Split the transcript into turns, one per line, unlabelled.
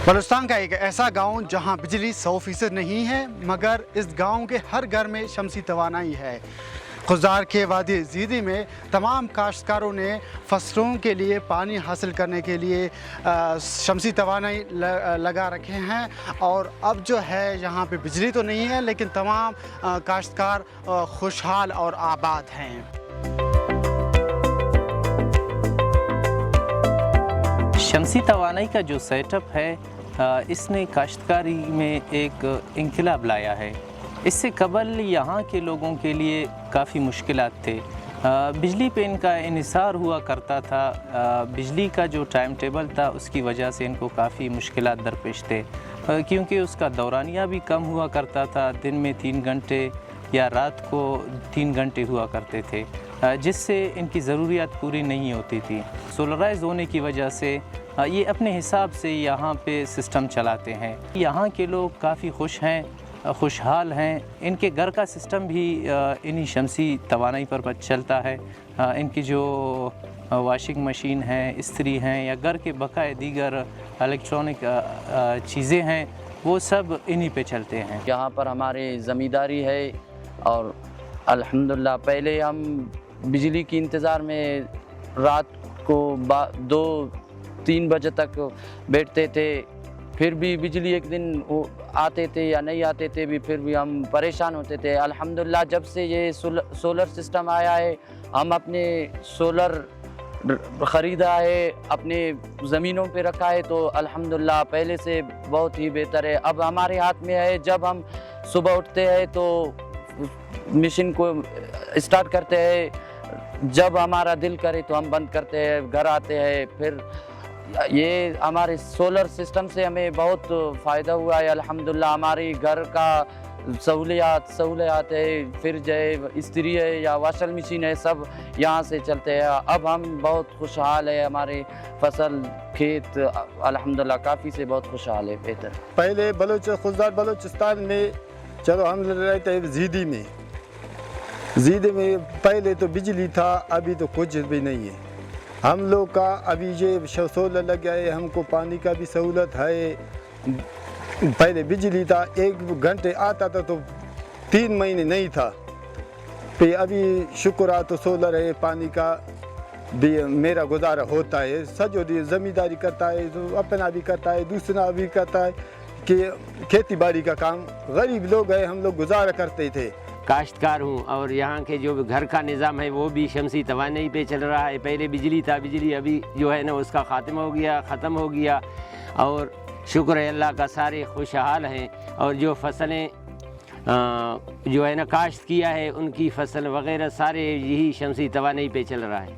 बलूचिस्तान का एक ऐसा गांव जहां बिजली 100% नहीं है, मगर इस गांव के हर घर में शमसी तवानाई है। खुजार के वादी ज़ीदी में तमाम काश्तकारों ने फसलों के लिए पानी हासिल करने के लिए शमसी तवानाई लगा रखे हैं और अब जो है यहाँ पे बिजली तो नहीं है, लेकिन तमाम काश्तकार खुशहाल और आबाद हैं।
शमसी तवानाई का जो सेटअप है इसने काश्तकारी में एक इंकलाब लाया है। इससे कबल यहाँ के लोगों के लिए काफ़ी मुश्किलात थे। बिजली पे इनका इन्हिसार हुआ करता था। बिजली का जो टाइम टेबल था उसकी वजह से इनको काफ़ी मुश्किलात दरपेश थे, क्योंकि उसका दौरानिया भी कम हुआ करता था। दिन में 3 घंटे या रात को 3 घंटे हुआ करते थे, जिससे इनकी ज़रूरियात पूरी नहीं होती थी। सोलराइज होने की वजह से ये अपने हिसाब से यहाँ पे सिस्टम चलाते हैं। यहाँ के लोग काफ़ी खुश हैं, खुशहाल हैं। इनके घर का सिस्टम भी इन्हीं शमसी तवानाई पर चलता है। इनकी जो वॉशिंग मशीन है, इस्त्री हैं या घर के बकाए दीगर इलेक्ट्रॉनिक चीज़ें हैं, वो सब इन्हीं पे चलते हैं।
यहाँ पर हमारे ज़मींदारी है और अल्हम्दुलिल्लाह पहले हम बिजली की इंतज़ार में रात को 2-3 बजे तक बैठते थे। फिर भी बिजली एक दिन आते थे या नहीं आते थे भी, फिर भी हम परेशान होते थे। अल्हम्दुलिल्लाह जब से ये सोलर सिस्टम आया है, हम अपने सोलर ख़रीदा है, अपने ज़मीनों पे रखा है, तो अल्हम्दुलिल्लाह पहले से बहुत ही बेहतर है। अब हमारे हाथ में है, जब हम सुबह उठते हैं तो मशीन को स्टार्ट करते हैं, जब हमारा दिल करे तो हम बंद करते हैं, घर आते हैं। फिर ये हमारे सोलर सिस्टम से हमें बहुत फ़ायदा हुआ है अल्हम्दुलिल्लाह। हमारी घर का सहूलियात है, फिर जो है इस्त्री है या वॉशिंग मशीन है, सब यहाँ से चलते हैं। अब हम बहुत खुशहाल है, हमारे फसल खेत अल्हम्दुलिल्लाह काफ़ी से बहुत खुशहाल है, बेहतर।
पहले खुजार बलूचिस्तान में चलो हम रहते ज़ीदी में पहले तो बिजली था, अभी तो कुछ भी नहीं है। हम लोग का अभी ये सोलर लग गया है, हमको पानी का भी सहूलत है। पहले बिजली था, 1 घंटे आता था तो 3 महीने नहीं था। फिर अभी शुक्र है तो सोलर है, पानी का भी मेरा गुजारा होता है। सजो दी ज़मींदारी करता है तो अपना भी करता है, दूसरा भी करता है कि खेती बाड़ी का काम। गरीब लोग हैं, हम लोग गुजारा करते थे।
काश्तकार हूँ और यहाँ के जो घर का निज़ाम है वो भी शमसी तवानाई पे चल रहा है। पहले बिजली था, बिजली अभी जो है ना उसका ख़त्म हो गया और शुक्र है अल्लाह का, सारे खुशहाल हैं। और जो फसलें जो है ना काश्त किया है, उनकी फसल वगैरह सारे यही शमसी तवानाई पे चल रहा है।